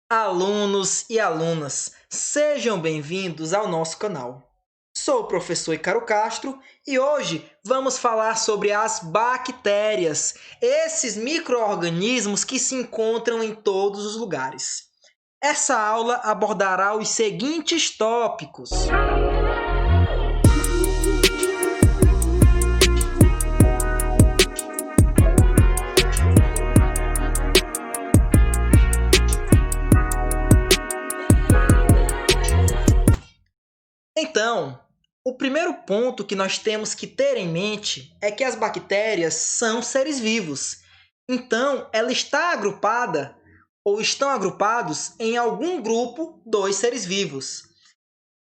Alunos e alunas, sejam bem-vindos ao nosso canal. Sou o professor Icaro Castro e hoje vamos falar sobre as bactérias, esses micro-organismos que se encontram em todos os lugares. Essa aula abordará os seguintes tópicos. Então, o primeiro ponto que nós temos que ter em mente é que as bactérias são seres vivos. Então, ela está agrupada ou estão agrupados em algum grupo dos seres vivos.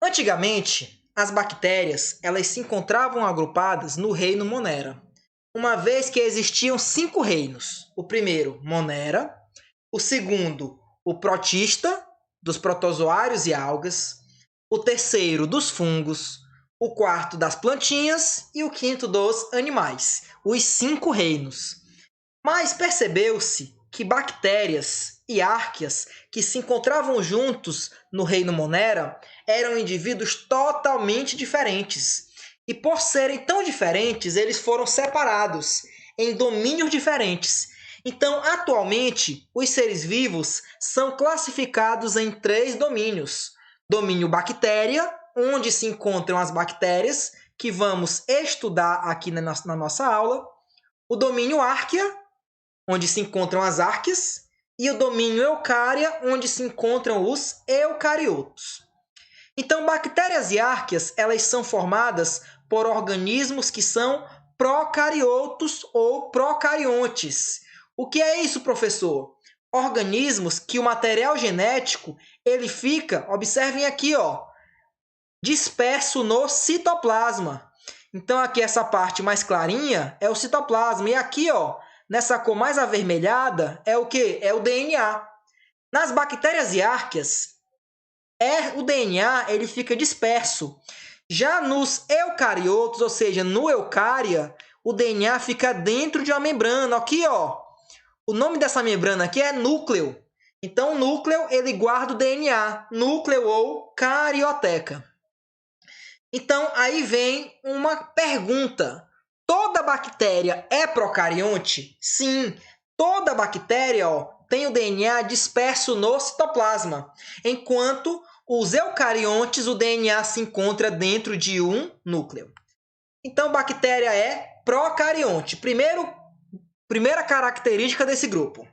Antigamente, as bactérias elas se encontravam agrupadas no reino Monera, uma vez que existiam 5 reinos. O primeiro, Monera. O segundo, o Protista, dos protozoários e algas. O terceiro, dos fungos. O quarto, das plantinhas. E o quinto, dos animais. Os 5 reinos. Mas percebeu-se que bactérias e árqueas que se encontravam juntos no reino Monera eram indivíduos totalmente diferentes. E por serem tão diferentes, eles foram separados em domínios diferentes. Então, atualmente, os seres vivos são classificados em 3 domínios. Domínio bactéria, onde se encontram as bactérias, que vamos estudar aqui na nossa aula. O domínio árquea, onde se encontram as árqueas. E o domínio eucária, onde se encontram os eucariotos. Então, bactérias e árqueas, elas são formadas por organismos que são procariotos ou procariontes. O que é isso, professor? Organismos que o material genético ele fica, observem aqui, disperso no citoplasma. Então, aqui essa parte mais clarinha é o citoplasma. E aqui, nessa cor mais avermelhada, é o quê? É o DNA. Nas bactérias e árqueas, o DNA ele fica disperso. Já nos eucariotos, ou seja, no eucária, o DNA fica dentro de uma membrana. Aqui, o nome dessa membrana aqui é núcleo. Então, o núcleo ele guarda o DNA, núcleo ou carioteca. Então, aí vem uma pergunta. Toda bactéria é procarionte? Sim, toda bactéria tem o DNA disperso no citoplasma, enquanto os eucariontes, o DNA se encontra dentro de um núcleo. Então, bactéria é procarionte. Primeira característica desse grupo.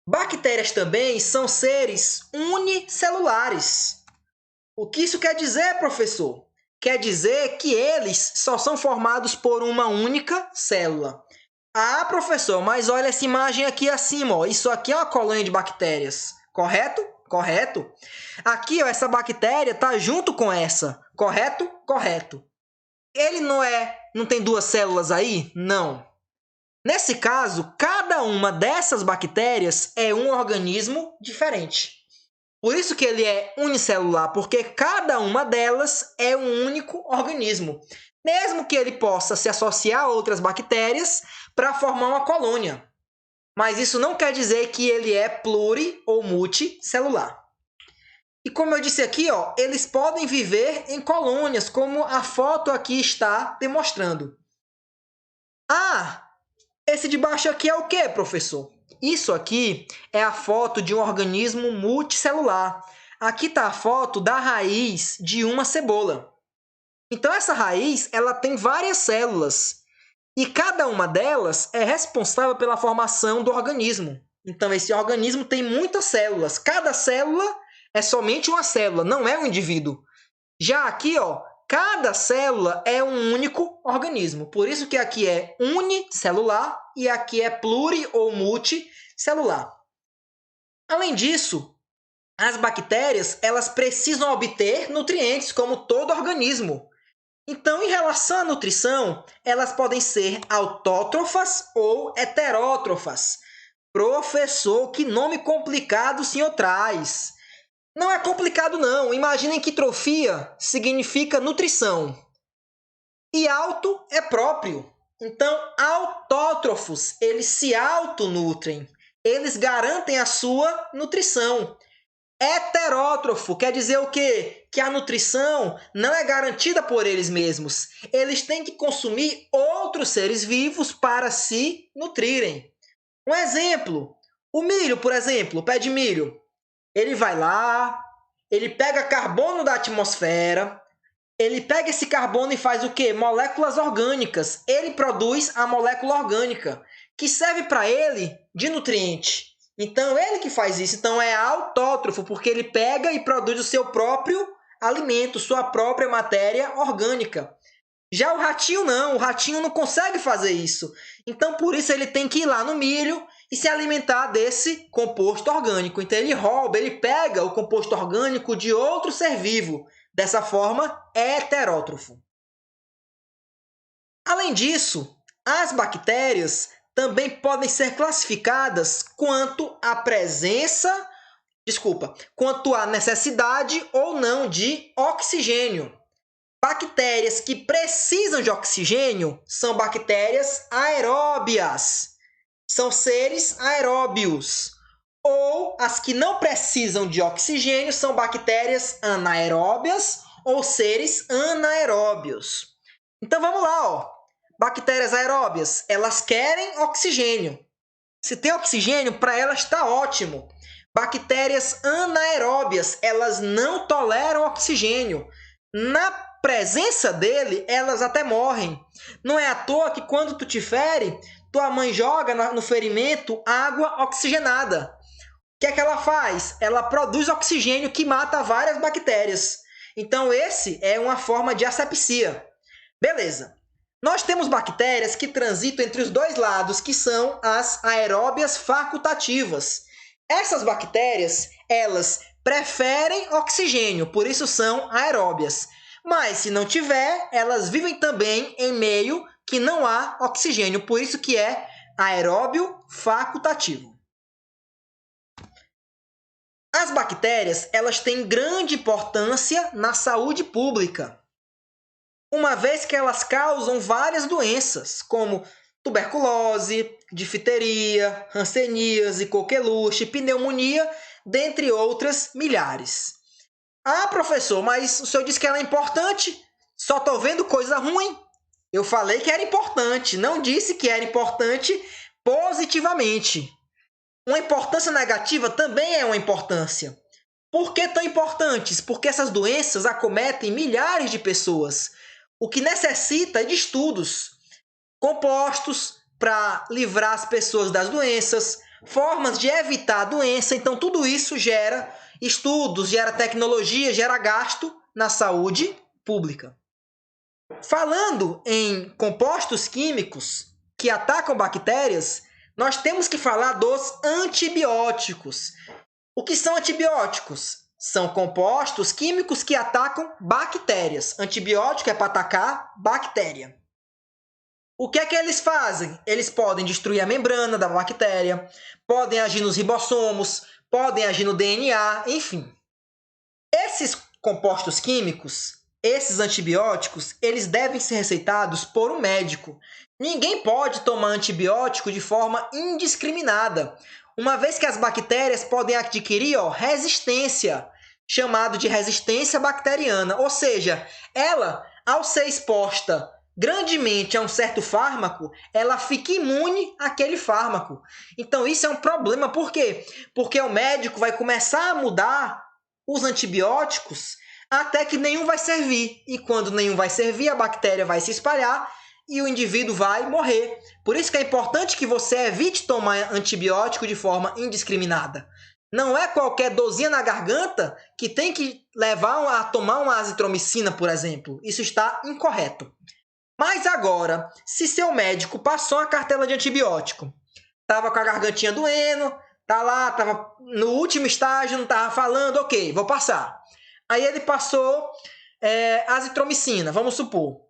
Bactérias também são seres unicelulares. O que isso quer dizer, professor? Quer dizer que eles só são formados por uma única célula. Ah, professor, mas olha essa imagem aqui acima. Isso aqui é uma colônia de bactérias. Correto? Correto. Aqui, essa bactéria está junto com essa. Correto? Correto. Ele não tem 2 células aí? Não. Nesse caso, cada uma dessas bactérias é um organismo diferente. Por isso que ele é unicelular, porque cada uma delas é um único organismo. Mesmo que ele possa se associar a outras bactérias para formar uma colônia. Mas isso não quer dizer que ele é pluri ou multicelular. E como eu disse aqui, eles podem viver em colônias, como a foto aqui está demonstrando. Ah, esse de baixo aqui é o quê, professor? Isso aqui é a foto de um organismo multicelular. Aqui está a foto da raiz de uma cebola. Então, essa raiz ela tem várias células. E cada uma delas é responsável pela formação do organismo. Então, esse organismo tem muitas células. Cada célula é somente uma célula, não é um indivíduo. Já aqui, cada célula é um único organismo. Por isso que aqui é unicelular e aqui é pluri ou multicelular. Além disso, as bactérias elas precisam obter nutrientes como todo organismo. Então, em relação à nutrição, elas podem ser autótrofas ou heterótrofas. Professor, que nome complicado o senhor traz. Não é complicado, não. Imaginem que trofia significa nutrição. E auto é próprio. Então, autótrofos, eles se autonutrem. eles garantem a sua nutrição. Heterótrofo quer dizer o quê? Que a nutrição não é garantida por eles mesmos. Eles têm que consumir outros seres vivos para se nutrirem. Um exemplo, o milho, por exemplo, o pé de milho. Ele vai lá, ele pega carbono da atmosfera, ele pega esse carbono e faz o quê? Moléculas orgânicas. Ele produz a molécula orgânica, que serve para ele de nutriente. Então, ele que faz isso. Então, é autótrofo, porque ele pega e produz o seu próprio alimento, sua própria matéria orgânica. Já o ratinho não consegue fazer isso. Então, por isso, ele tem que ir lá no milho e se alimentar desse composto orgânico. Então, ele rouba, ele pega o composto orgânico de outro ser vivo. Dessa forma, é heterótrofo. Além disso, as bactérias também podem ser classificadas quanto à necessidade ou não de oxigênio. Bactérias que precisam de oxigênio são bactérias aeróbias. São seres aeróbios. Ou as que não precisam de oxigênio são bactérias anaeróbias ou seres anaeróbios. Então vamos lá, ó. Bactérias aeróbias, elas querem oxigênio. Se tem oxigênio, para elas está ótimo. Bactérias anaeróbias, elas não toleram oxigênio. Na presença dele, elas até morrem. Não é à toa que quando tu te fere, tua mãe joga no ferimento água oxigenada. O que é que ela faz? Ela produz oxigênio que mata várias bactérias. Então, esse é uma forma de asepsia. Beleza. Nós temos bactérias que transitam entre os dois lados, que são as aeróbias facultativas. Essas bactérias, elas preferem oxigênio, por isso são aeróbias. Mas, se não tiver, elas vivem também em meio que não há oxigênio, por isso que é aeróbio facultativo. As bactérias, elas têm grande importância na saúde pública, uma vez que elas causam várias doenças, como tuberculose, difteria, hanseníase, coqueluche, pneumonia, dentre outras milhares. Ah, professor, mas o senhor disse que ela é importante? Só estou vendo coisa ruim. Eu falei que era importante, não disse que era importante positivamente. Uma importância negativa também é uma importância. Por que tão importantes? Porque essas doenças acometem milhares de pessoas, o que necessita de estudos, compostos para livrar as pessoas das doenças, formas de evitar a doença. Então, tudo isso gera estudos, gera tecnologia, gera gasto na saúde pública. Falando em compostos químicos que atacam bactérias, nós temos que falar dos antibióticos. O que são antibióticos? São compostos químicos que atacam bactérias. Antibiótico é para atacar bactéria. O que é que eles fazem? Eles podem destruir a membrana da bactéria, podem agir nos ribossomos, podem agir no DNA, enfim. Esses compostos químicos, esses antibióticos, eles devem ser receitados por um médico. Ninguém pode tomar antibiótico de forma indiscriminada, uma vez que as bactérias podem adquirir resistência, chamado de resistência bacteriana. Ou seja, ela, ao ser exposta grandemente a um certo fármaco, ela fica imune àquele fármaco. Então, isso é um problema. Por quê? Porque o médico vai começar a mudar os antibióticos até que nenhum vai servir. E quando nenhum vai servir, a bactéria vai se espalhar e o indivíduo vai morrer. Por isso que é importante que você evite tomar antibiótico de forma indiscriminada. Não é qualquer dorzinha na garganta que tem que levar a tomar uma azitromicina, por exemplo. Isso está incorreto. Mas agora, se seu médico passou a cartela de antibiótico, estava com a gargantinha doendo, estava no último estágio, não estava falando, ok, vou passar. Aí ele passou azitromicina, vamos supor.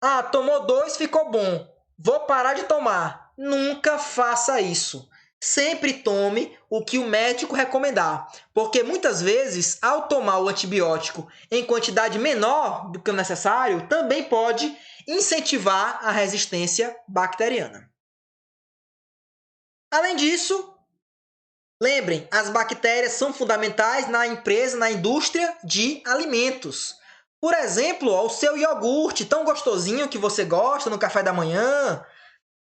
Ah, tomou 2, ficou bom. Vou parar de tomar. Nunca faça isso. Sempre tome o que o médico recomendar, porque muitas vezes, ao tomar o antibiótico em quantidade menor do que o necessário, também pode incentivar a resistência bacteriana. Além disso, Lembrem, as bactérias são fundamentais na empresa, na indústria de alimentos. Por exemplo, ó, o seu iogurte tão gostosinho que você gosta no café da manhã,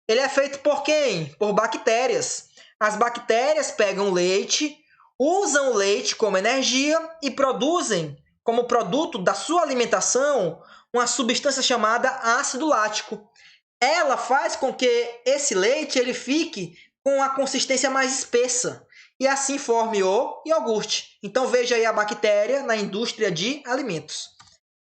ele é feito por quem? Por bactérias. As bactérias pegam leite, usam o leite como energia e produzem, como produto da sua alimentação, uma substância chamada ácido lático. Ela faz com que esse leite ele fique com a consistência mais espessa e assim forme o iogurte. Então veja aí a bactéria na indústria de alimentos.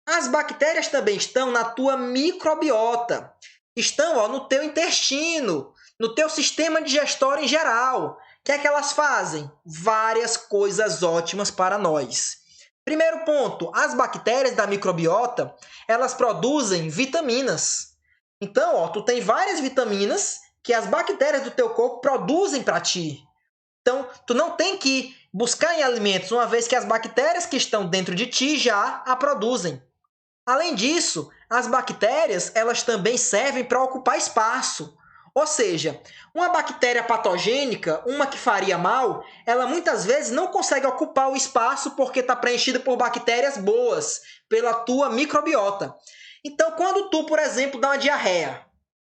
As bactérias também estão na tua microbiota. Estão ó, no teu intestino, no teu sistema digestório em geral. O que é que elas fazem? Várias coisas ótimas para nós. Primeiro ponto, as bactérias da microbiota, elas produzem vitaminas. Então, ó, tu tem várias vitaminas que as bactérias do teu corpo produzem para ti. Então, tu não tem que buscar em alimentos, uma vez que as bactérias que estão dentro de ti já a produzem. Além disso, as bactérias elas também servem para ocupar espaço. Ou seja, uma bactéria patogênica, uma que faria mal, ela muitas vezes não consegue ocupar o espaço porque está preenchida por bactérias boas, pela tua microbiota. Então, quando tu, por exemplo, dá uma diarreia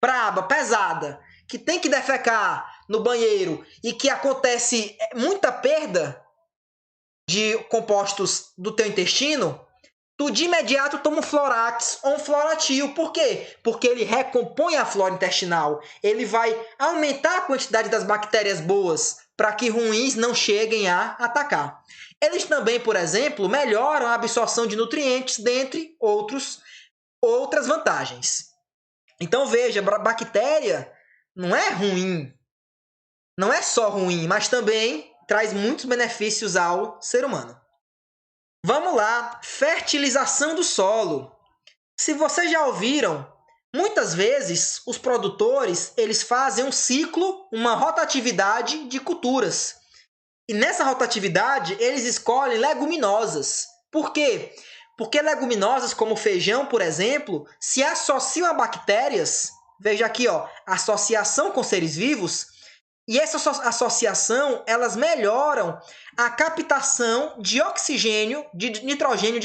braba, pesada, que tem que defecar no banheiro e que acontece muita perda de compostos do teu intestino, tu de imediato toma um Florax ou um Floratil. Por quê? Porque ele recompõe a flora intestinal. Ele vai aumentar a quantidade das bactérias boas para que ruins não cheguem a atacar. Eles também, por exemplo, melhoram a absorção de nutrientes, dentre outras vantagens. Então veja, a bactéria não é ruim. Não é só ruim, mas também traz muitos benefícios ao ser humano. Vamos lá, fertilização do solo. Se vocês já ouviram, muitas vezes os produtores eles fazem um ciclo, uma rotatividade de culturas. E nessa rotatividade eles escolhem leguminosas. Por quê? Porque leguminosas como feijão, por exemplo, se associam a bactérias. Veja aqui, ó, associação com seres vivos. E essa associação, elas melhoram a captação de oxigênio, de nitrogênio,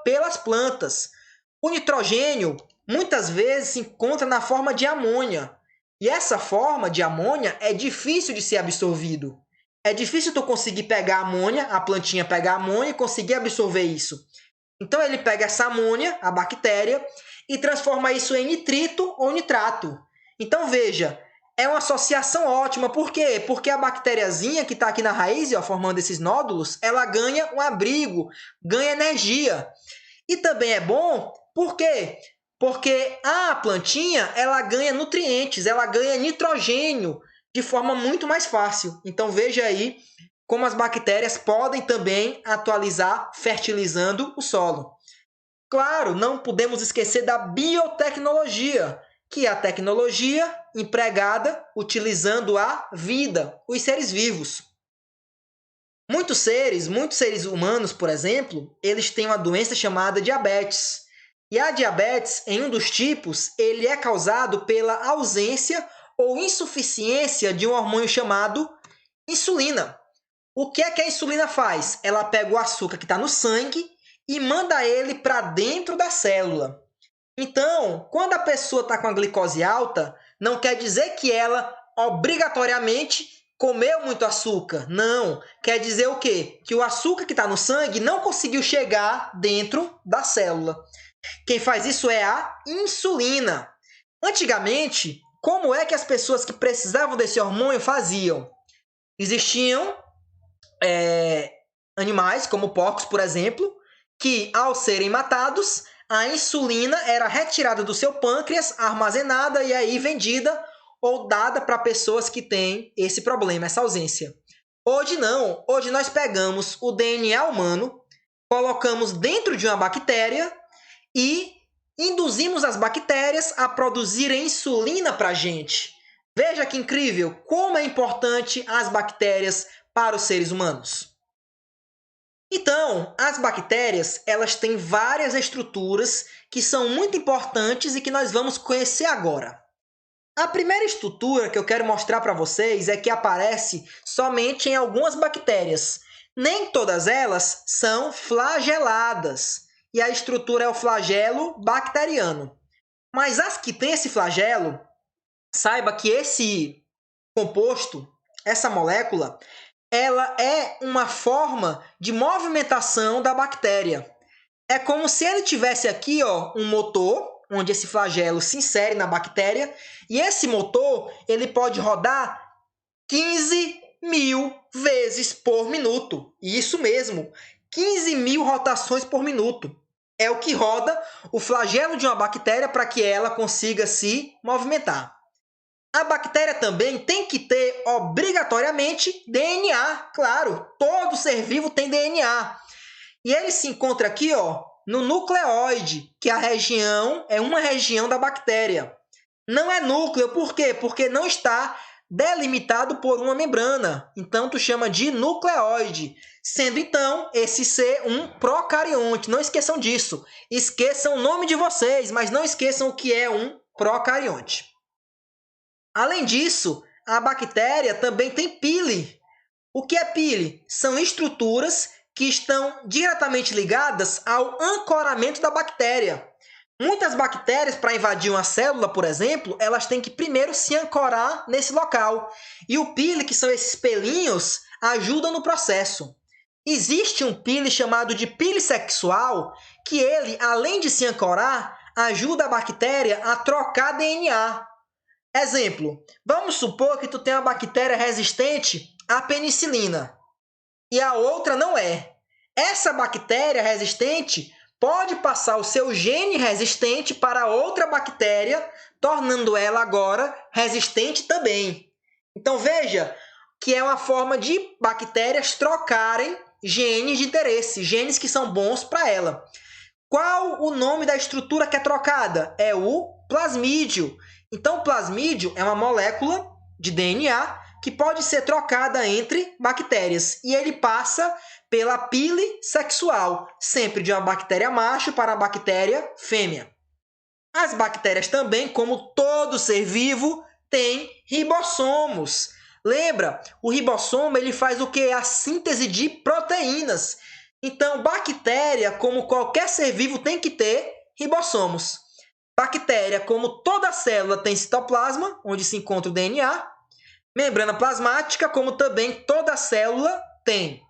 pelas plantas. O nitrogênio, muitas vezes, se encontra na forma de amônia. E essa forma de amônia é difícil de ser absorvido. É difícil tu conseguir pegar a amônia, a plantinha pegar a amônia e conseguir absorver isso. Então ele pega essa amônia, a bactéria, e transforma isso em nitrito ou nitrato. Então veja, é uma associação ótima. Por quê? Porque a bactériazinha que está aqui na raiz, ó, formando esses nódulos, ela ganha um abrigo, ganha energia. E também é bom, por quê? Porque a plantinha ela ganha nutrientes, ela ganha nitrogênio de forma muito mais fácil. Então veja aí como as bactérias podem também atualizar, fertilizando o solo. Claro, não podemos esquecer da biotecnologia, que é a tecnologia empregada utilizando a vida, os seres vivos. Muitos seres humanos, por exemplo, eles têm uma doença chamada diabetes. E a diabetes, em um dos tipos, ele é causado pela ausência ou insuficiência de um hormônio chamado insulina. O que é que a insulina faz? Ela pega o açúcar que está no sangue e manda ele para dentro da célula. Então, quando a pessoa está com a glicose alta, não quer dizer que ela obrigatoriamente comeu muito açúcar. Não. Quer dizer o quê? Que o açúcar que está no sangue não conseguiu chegar dentro da célula. Quem faz isso é a insulina. Antigamente, como é que as pessoas que precisavam desse hormônio faziam? Existiam animais, como porcos, por exemplo, que ao serem matados, a insulina era retirada do seu pâncreas, armazenada e aí vendida ou dada para pessoas que têm esse problema, essa ausência. Hoje não. Hoje nós pegamos o DNA humano, colocamos dentro de uma bactéria e induzimos as bactérias a produzirem insulina para a gente. Veja que incrível como é importante as bactérias para os seres humanos. Então, as bactérias, elas têm várias estruturas que são muito importantes e que nós vamos conhecer agora. A primeira estrutura que eu quero mostrar para vocês é que aparece somente em algumas bactérias. Nem todas elas são flageladas. E a estrutura é o flagelo bacteriano. Mas as que têm esse flagelo, saiba que esse composto, essa molécula, ela é uma forma de movimentação da bactéria. É como se ele tivesse aqui, ó, um motor, onde esse flagelo se insere na bactéria, e esse motor ele pode rodar 15.000 vezes por minuto. Isso mesmo, 15.000 rotações por minuto. É o que roda o flagelo de uma bactéria para que ela consiga se movimentar. A bactéria também tem que ter, obrigatoriamente, DNA. Claro, todo ser vivo tem DNA. E ele se encontra aqui, ó, no nucleoide, que é uma região da bactéria. Não é núcleo, por quê? Porque não está delimitado por uma membrana. Então, tu chama de nucleoide. Sendo, então, esse ser um procarionte. Não esqueçam disso. Esqueçam o nome de vocês, mas não esqueçam o que é um procarionte. Além disso, a bactéria também tem pile. O que é pile? São estruturas que estão diretamente ligadas ao ancoramento da bactéria. Muitas bactérias, para invadir uma célula, por exemplo, elas têm que primeiro se ancorar nesse local. E o pile, que são esses pelinhos, ajudam no processo. Existe um pile chamado de pile sexual, que ele, além de se ancorar, ajuda a bactéria a trocar DNA. Exemplo, vamos supor que tu tem uma bactéria resistente à penicilina e a outra não é. Essa bactéria resistente pode passar o seu gene resistente para outra bactéria, tornando ela agora resistente também. Então veja que é uma forma de bactérias trocarem genes de interesse, genes que são bons para ela. Qual o nome da estrutura que é trocada? É o plasmídio. Então, o plasmídio é uma molécula de DNA que pode ser trocada entre bactérias. E ele passa pela pile sexual, sempre de uma bactéria macho para a bactéria fêmea. As bactérias também, como todo ser vivo, têm ribossomos. Lembra? O ribossomo ele faz o quê? A síntese de proteínas. Então, bactéria, como qualquer ser vivo, tem que ter ribossomos. Bactéria, como toda célula, tem citoplasma, onde se encontra o DNA. Membrana plasmática, como também toda célula tem.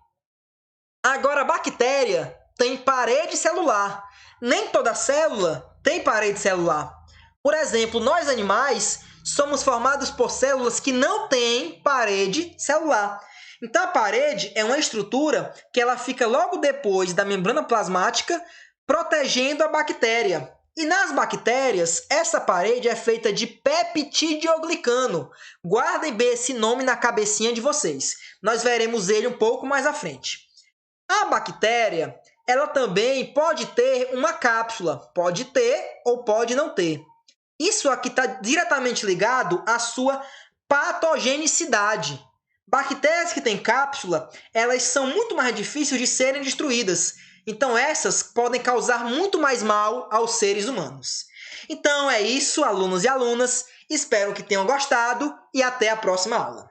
Agora, a bactéria tem parede celular. Nem toda célula tem parede celular. Por exemplo, nós animais somos formados por células que não têm parede celular. Então, a parede é uma estrutura que ela fica logo depois da membrana plasmática, protegendo a bactéria. E nas bactérias, essa parede é feita de peptidioglicano. Guardem bem esse nome na cabecinha de vocês. Nós veremos ele um pouco mais à frente. A bactéria, ela também pode ter uma cápsula. Pode ter ou pode não ter. Isso aqui está diretamente ligado à sua patogenicidade. Bactérias que têm cápsula, elas são muito mais difíceis de serem destruídas. Então, essas podem causar muito mais mal aos seres humanos. Então, é isso, alunos e alunas. Espero que tenham gostado e até a próxima aula.